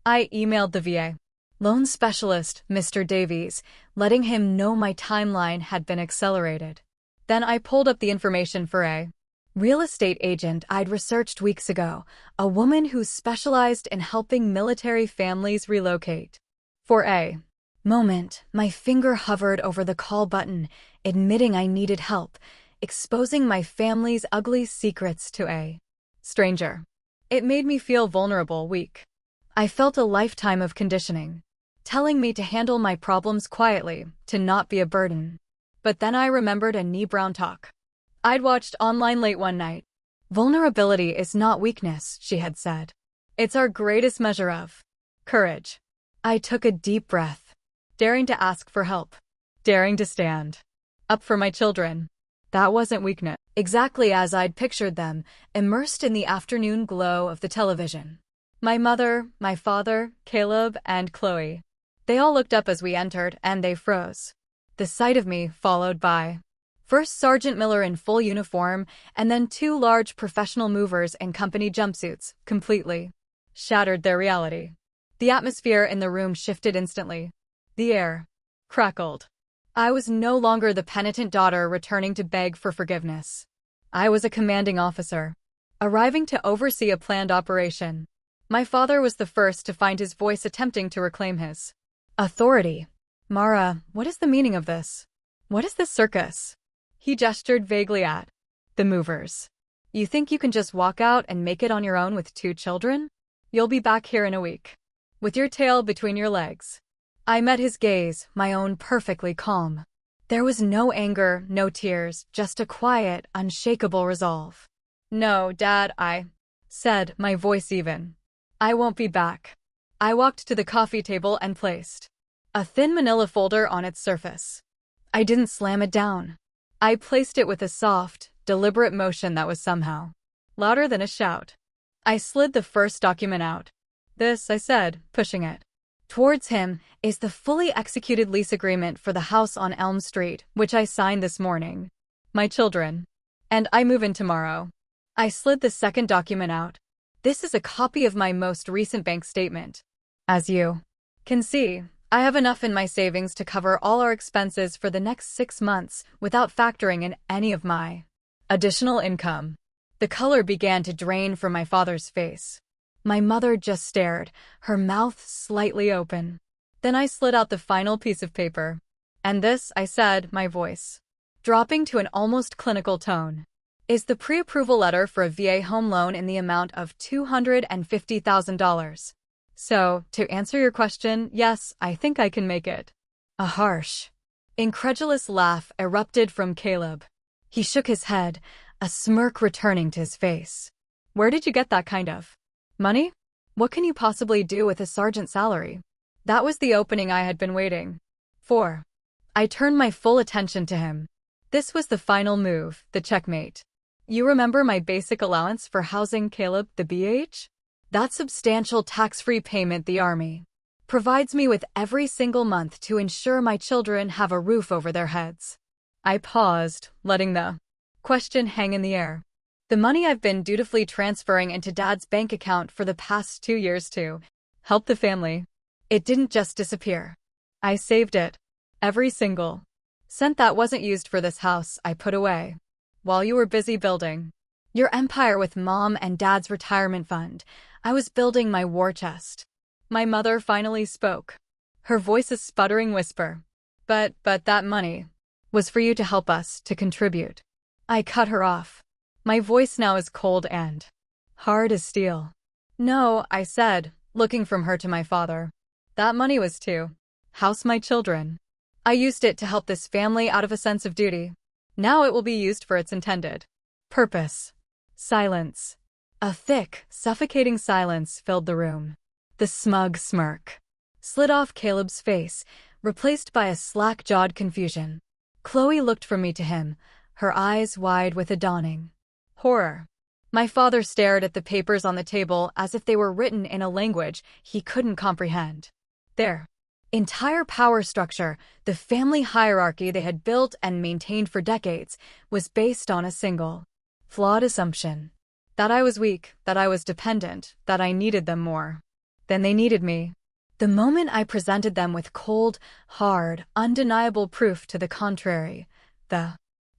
I emailed the VA loan specialist, Mr. Davies, letting him know my timeline had been accelerated. Then I pulled up the information for a real estate agent I'd researched weeks ago, a woman who specialized in helping military families relocate. For a moment, my finger hovered over the call button, admitting I needed help, exposing my family's ugly secrets to a stranger. It made me feel vulnerable, weak. I felt a lifetime of conditioning, telling me to handle my problems quietly, to not be a burden. But then I remembered a Nee Brown talk I'd watched online late one night. Vulnerability is not weakness, she had said. It's our greatest measure of courage. I took a deep breath, daring to ask for help, daring to stand up for my children. That wasn't weakness. Exactly as I'd pictured them, immersed in the afternoon glow of the television. My mother, my father, Caleb, and Chloe. They all looked up as we entered, and they froze. The sight of me followed by first Sergeant Miller in full uniform, and then two large professional movers in company jumpsuits, completely shattered their reality. The atmosphere in the room shifted instantly. The air crackled. I was no longer the penitent daughter returning to beg for forgiveness. I was a commanding officer, arriving to oversee a planned operation. My father was the first to find his voice attempting to reclaim his authority. Mara, what is the meaning of this? What is this circus? He gestured vaguely at the movers. You think you can just walk out and make it on your own with two children? You'll be back here in a week, with your tail between your legs. I met his gaze, my own perfectly calm. There was no anger, no tears, just a quiet, unshakable resolve. No, Dad, I said, my voice even. I won't be back. I walked to the coffee table and placed a thin manila folder on its surface. I didn't slam it down. I placed it with a soft, deliberate motion that was somehow louder than a shout. I slid the first document out. This, I said, pushing it towards him, is the fully executed lease agreement for the house on Elm Street, which I signed this morning. My children. And I move in tomorrow. I slid the second document out. This is a copy of my most recent bank statement. As you can see, I have enough in my savings to cover all our expenses for the next 6 months without factoring in any of my additional income. The color began to drain from my father's face. My mother just stared, her mouth slightly open. Then I slid out the final piece of paper. And this, I said, my voice dropping to an almost clinical tone, is the pre-approval letter for a VA home loan in the amount of $250,000. So, to answer your question, yes, I think I can make it. A harsh, incredulous laugh erupted from Caleb. He shook his head, a smirk returning to his face. Where did you get that kind of money? What can you possibly do with a sergeant's salary? That was the opening I had been waiting for. I turned my full attention to him. This was the final move, the checkmate. You remember my basic allowance for housing, Caleb, the BH? That substantial tax-free payment the Army provides me with every single month to ensure my children have a roof over their heads. I paused, letting the question hang in the air. The money I've been dutifully transferring into Dad's bank account for the past 2 years to help the family. It didn't just disappear. I saved it. Every single cent that wasn't used for this house, I put away. While you were busy building your empire with Mom and Dad's retirement fund, I was building my war chest. My mother finally spoke. Her voice a sputtering whisper. But that money was for you to help us, to contribute. I cut her off. My voice now is cold and hard as steel. No, I said, looking from her to my father. That money was to house my children. I used it to help this family out of a sense of duty. Now it will be used for its intended purpose. Silence. A thick, suffocating silence filled the room. The smug smirk slid off Caleb's face, replaced by a slack-jawed confusion. Chloe looked from me to him, her eyes wide with a dawning horror. My father stared at the papers on the table as if they were written in a language he couldn't comprehend. Their entire power structure, the family hierarchy they had built and maintained for decades, was based on a single, flawed assumption. That I was weak, that I was dependent, that I needed them more than they needed me. The moment I presented them with cold, hard, undeniable proof to the contrary, the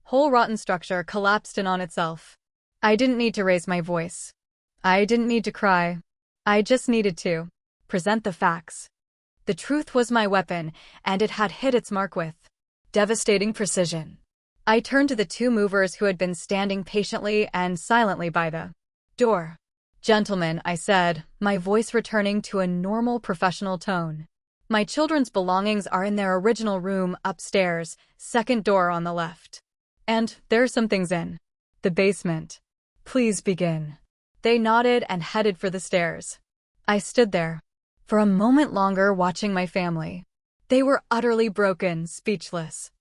whole rotten structure collapsed in on itself. I didn't need to raise my voice. I didn't need to cry. I just needed to present the facts. The truth was my weapon, and it had hit its mark with devastating precision. I turned to the two movers who had been standing patiently and silently by the door. Gentlemen, I said, my voice returning to a normal professional tone. My children's belongings are in their original room upstairs, second door on the left. And there are some things in the basement. Please begin. They nodded and headed for the stairs. I stood there for a moment longer watching my family. They were utterly broken, speechless.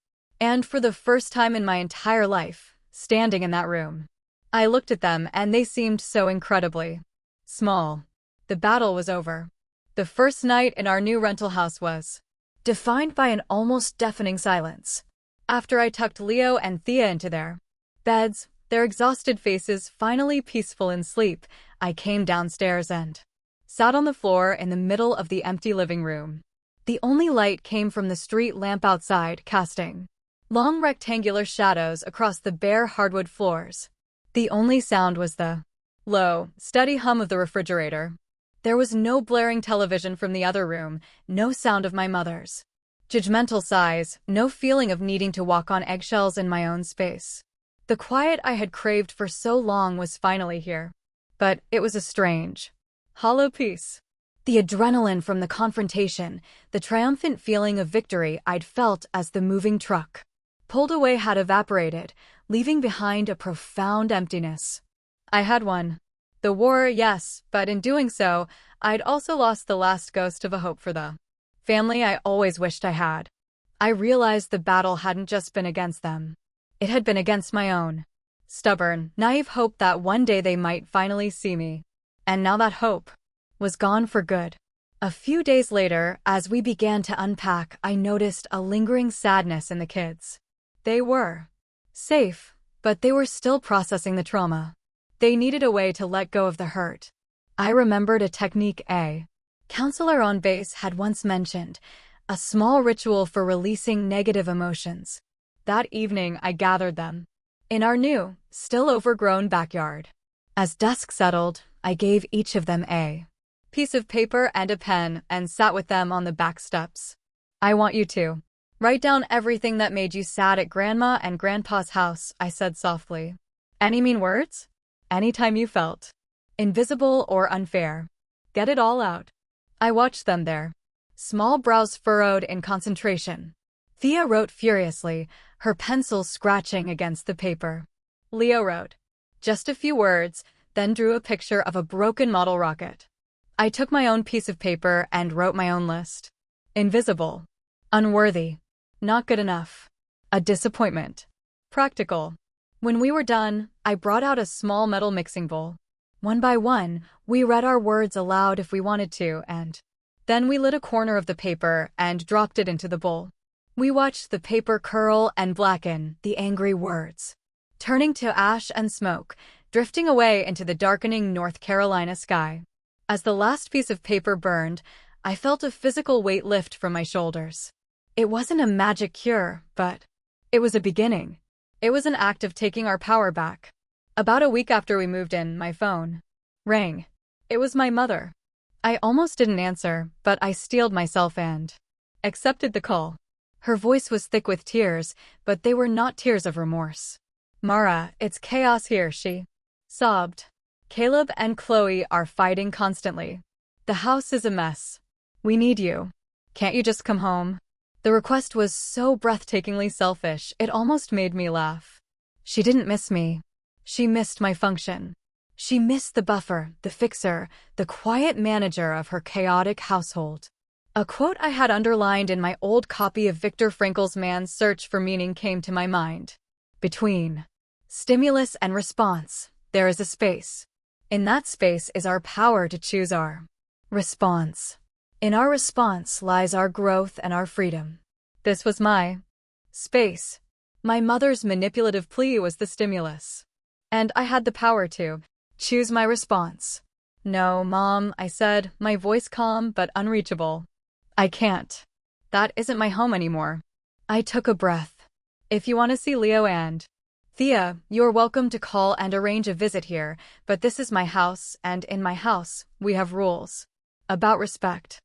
And for the first time in my entire life, standing in that room, I looked at them and they seemed so incredibly small. The battle was over. The first night in our new rental house was defined by an almost deafening silence. After I tucked Leo and Thea into their beds, their exhausted faces finally peaceful in sleep, I came downstairs and sat on the floor in the middle of the empty living room. The only light came from the street lamp outside, casting long rectangular shadows across the bare hardwood floors. The only sound was the low, steady hum of the refrigerator. There was no blaring television from the other room, no sound of my mother's judgmental sighs, no feeling of needing to walk on eggshells in my own space. The quiet I had craved for so long was finally here. But it was a strange, hollow peace. The adrenaline from the confrontation, the triumphant feeling of victory I'd felt as the moving truck pulled away had evaporated, leaving behind a profound emptiness. I had won the war, yes, but in doing so, I'd also lost the last ghost of a hope for the family I always wished I had. I realized the battle hadn't just been against them. It had been against my own stubborn, naive hope that one day they might finally see me. And now that hope was gone for good. A few days later, as we began to unpack, I noticed a lingering sadness in the kids. They were safe, but they were still processing the trauma. They needed a way to let go of the hurt. I remembered a technique a counselor on base had once mentioned, a small ritual for releasing negative emotions. That evening, I gathered them in our new, still overgrown backyard. As dusk settled, I gave each of them a piece of paper and a pen and sat with them on the back steps. I want you to write down everything that made you sad at Grandma and Grandpa's house, I said softly. Any mean words? Anytime you felt invisible or unfair. Get it all out. I watched them there, small brows furrowed in concentration. Thea wrote furiously, her pencil scratching against the paper. Leo wrote just a few words, then drew a picture of a broken model rocket. I took my own piece of paper and wrote my own list. Invisible. Unworthy. Not good enough. A disappointment. Practical. When we were done, I brought out a small metal mixing bowl. One by one, we read our words aloud if we wanted to, and then we lit a corner of the paper and dropped it into the bowl. We watched the paper curl and blacken, the angry words turning to ash and smoke, drifting away into the darkening North Carolina sky. As the last piece of paper burned, I felt a physical weight lift from my shoulders. It wasn't a magic cure, but it was a beginning. It was an act of taking our power back. About a week after we moved in, my phone rang. It was my mother. I almost didn't answer, but I steeled myself and accepted the call. Her voice was thick with tears, but they were not tears of remorse. Mara, it's chaos here, she sobbed. Caleb and Chloe are fighting constantly. The house is a mess. We need you. Can't you just come home? The request was so breathtakingly selfish, it almost made me laugh. She didn't miss me. She missed my function. She missed the buffer, the fixer, the quiet manager of her chaotic household. A quote I had underlined in my old copy of Viktor Frankl's Man's Search for Meaning came to my mind. Between stimulus and response, there is a space. In that space is our power to choose our response. In our response lies our growth and our freedom. This was my space. My mother's manipulative plea was the stimulus. And I had the power to choose my response. No, Mom, I said, my voice calm but unreachable. I can't. That isn't my home anymore. I took a breath. If you want to see Leo and Thea, you're welcome to call and arrange a visit here, but this is my house, and in my house, we have rules. About respect.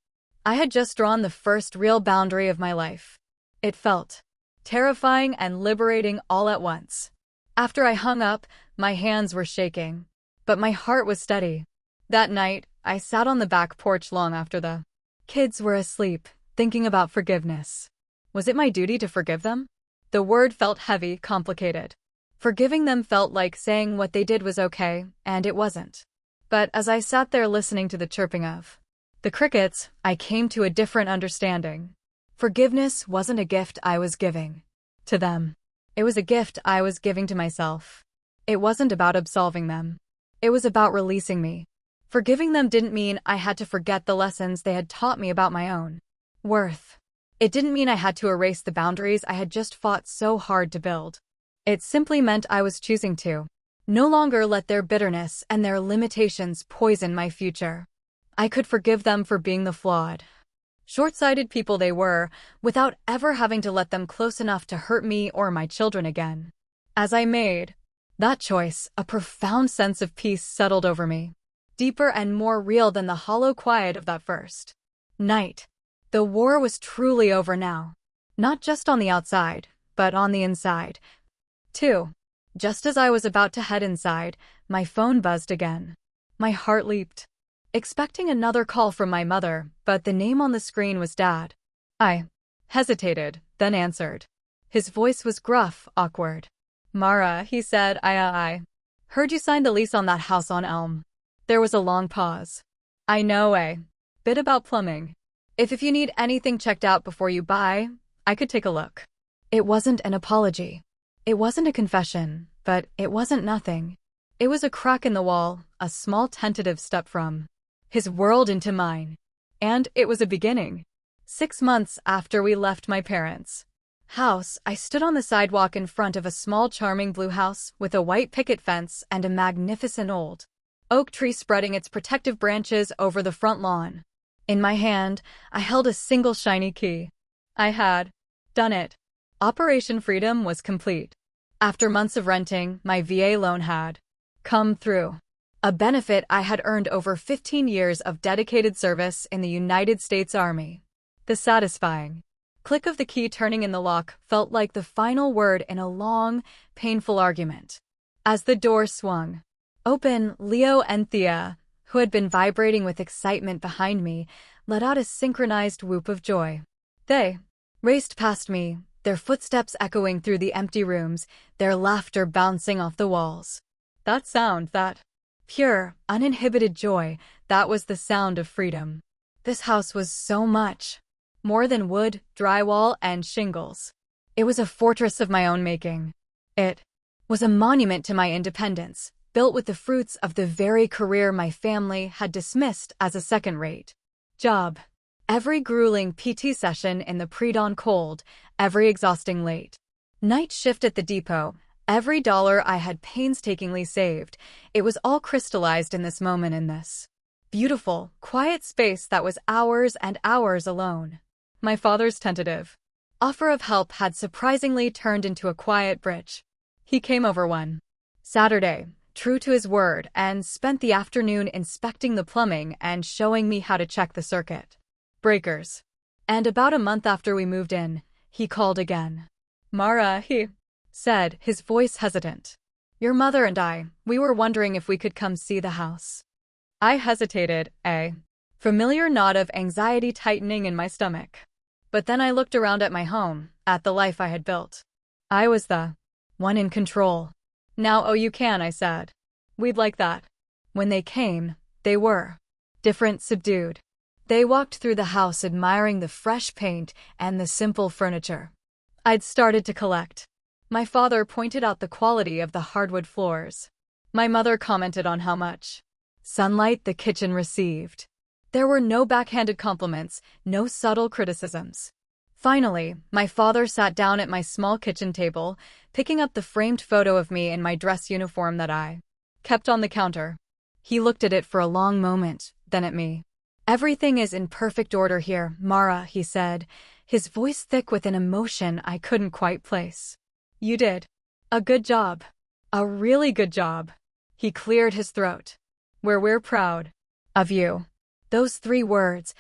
I had just drawn the first real boundary of my life. It felt terrifying and liberating all at once. After I hung up, my hands were shaking, but my heart was steady. That night, I sat on the back porch long after the kids were asleep, thinking about forgiveness. Was it my duty to forgive them? The word felt heavy, complicated. Forgiving them felt like saying what they did was okay, and it wasn't. But as I sat there listening to the chirping of the crickets, I came to a different understanding. Forgiveness wasn't a gift I was giving. To them. It was a gift I was giving to myself. It wasn't about absolving them. It was about releasing me. Forgiving them didn't mean I had to forget the lessons they had taught me about my own worth. It didn't mean I had to erase the boundaries I had just fought so hard to build. It simply meant I was choosing to no longer let their bitterness and their limitations poison my future. I could forgive them for being the flawed, short-sighted people they were, without ever having to let them close enough to hurt me or my children again. As I made that choice, a profound sense of peace settled over me, deeper and more real than the hollow quiet of that first night. The war was truly over now. Not just on the outside, but on the inside, too. Just as I was about to head inside, my phone buzzed again. My heart leaped, expecting another call from my mother, but the name on the screen was Dad. I hesitated, then answered. His voice was gruff, awkward. "Mara," he said, I heard you signed the lease on that house on Elm." There was a long pause. "I know a bit about plumbing. If you need anything checked out before you buy, I could take a look." It wasn't an apology. It wasn't a confession, but it wasn't nothing. It was a crack in the wall, a small tentative step from his world into mine. And it was a beginning. 6 months after we left my parents' house, I stood on the sidewalk in front of a small charming blue house with a white picket fence and a magnificent old oak tree spreading its protective branches over the front lawn. In my hand, I held a single shiny key. I had done it. Operation Freedom was complete. After months of renting, my VA loan had come through. A benefit I had earned over 15 years of dedicated service in the United States Army. The satisfying click of the key turning in the lock felt like the final word in a long, painful argument. As the door swung open, Leo and Thea, who had been vibrating with excitement behind me, let out a synchronized whoop of joy. They raced past me, their footsteps echoing through the empty rooms, their laughter bouncing off the walls. That sound, that pure, uninhibited joy, that was the sound of freedom. This house was so much more than wood, drywall, and shingles. It was a fortress of my own making. It was a monument to my independence, built with the fruits of the very career my family had dismissed as a second-rate job. Every grueling PT session in the pre-dawn cold, every exhausting late night shift at the depot, every dollar I had painstakingly saved, it was all crystallized in this moment, in this beautiful, quiet space that was hours and hours alone. My father's tentative offer of help had surprisingly turned into a quiet bridge. He came over one Saturday, true to his word, and spent the afternoon inspecting the plumbing and showing me how to check the circuit breakers. And about a month after we moved in, he called again. "Mara," he said, his voice hesitant. "Your mother and we were wondering if we could come see the house." I hesitated, a familiar knot of anxiety tightening in my stomach. But then I looked around at my home, at the life I had built. I was the one in control. "Now, you can," I said. "We'd like that." When they came, they were different, subdued. They walked through the house admiring the fresh paint and the simple furniture I'd started to collect. My father pointed out the quality of the hardwood floors. My mother commented on how much sunlight the kitchen received. There were no backhanded compliments, no subtle criticisms. Finally, my father sat down at my small kitchen table, picking up the framed photo of me in my dress uniform that I kept on the counter. He looked at it for a long moment, then at me. "Everything is in perfect order here, Mara," he said, his voice thick with an emotion I couldn't quite place. "You did a good job. A really good job." He cleared his throat. We're proud of you." Those 3 words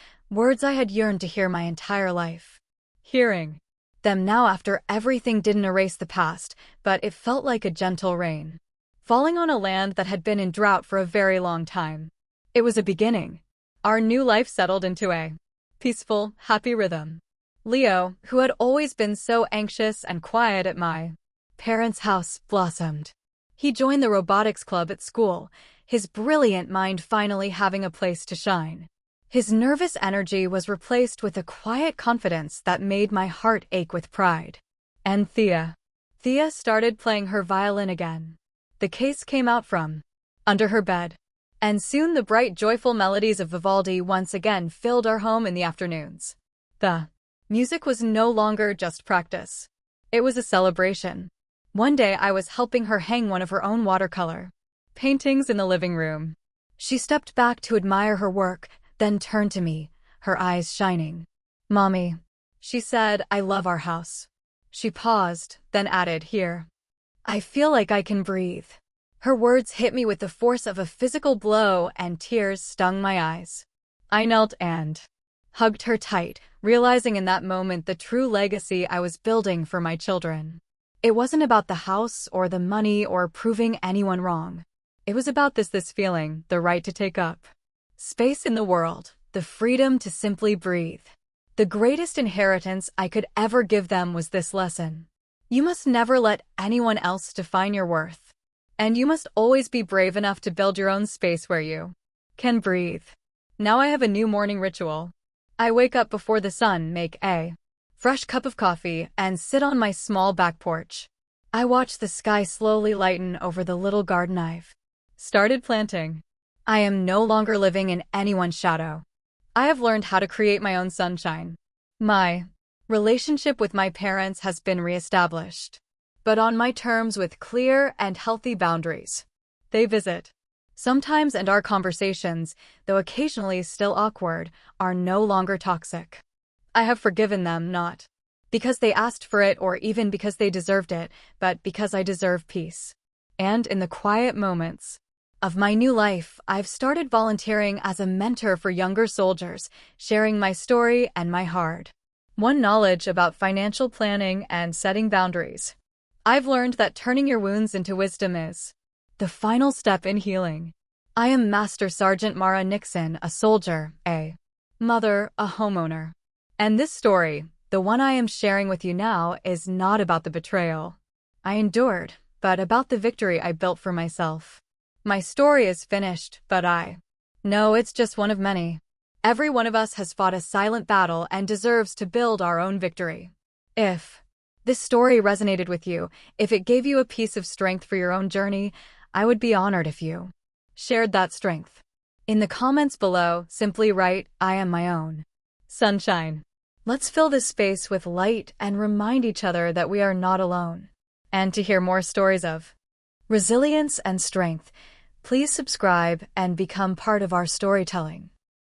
I had yearned to hear my entire life. Hearing them now after everything didn't erase the past, but it felt like a gentle rain falling on a land that had been in drought for a very long time. It was a beginning. Our new life settled into a peaceful, happy rhythm. Leo, who had always been so anxious and quiet at my parents' house, blossomed. He joined the robotics club at school, his brilliant mind finally having a place to shine. His nervous energy was replaced with a quiet confidence that made my heart ache with pride. And Thea. Thea started playing her violin again. The case came out from under her bed. And soon the bright, joyful melodies of Vivaldi once again filled our home in the afternoons. The music was no longer just practice. It was a celebration. One day I was helping her hang one of her own watercolor paintings in the living room. She stepped back to admire her work, then turned to me, her eyes shining. "Mommy," she said, "I love our house." She paused, then added, "Here. I feel like I can breathe." Her words hit me with the force of a physical blow, and tears stung my eyes. I knelt and hugged her tight, realizing in that moment the true legacy I was building for my children. It wasn't about the house or the money or proving anyone wrong. It was about this feeling, the right to take up space in the world, the freedom to simply breathe. The greatest inheritance I could ever give them was this lesson. You must never let anyone else define your worth. And you must always be brave enough to build your own space where you can breathe. Now I have a new morning ritual. I wake up before the sun, make a fresh cup of coffee, and sit on my small back porch. I watch the sky slowly lighten over the little garden I've started planting. I am no longer living in anyone's shadow. I have learned how to create my own sunshine. My relationship with my parents has been reestablished, but on my terms with clear and healthy boundaries. They visit sometimes, and our conversations, though occasionally still awkward, are no longer toxic. I have forgiven them, not because they asked for it or even because they deserved it, but because I deserve peace. And in the quiet moments of my new life, I've started volunteering as a mentor for younger soldiers, sharing my story and my hard-won knowledge about financial planning and setting boundaries. I've learned that turning your wounds into wisdom is the final step in healing. I am Master Sergeant Mara Nixon, a soldier, a mother, a homeowner. And this story, the one I am sharing with you now, is not about the betrayal I endured, but about the victory I built for myself. My story is finished, but I know it's just one of many. Every one of us has fought a silent battle and deserves to build our own victory. If this story resonated with you, if it gave you a piece of strength for your own journey, I would be honored if you shared that strength. In the comments below, simply write, "I am my own sunshine." Let's fill this space with light and remind each other that we are not alone. And to hear more stories of resilience and strength, please subscribe and become part of our storytelling.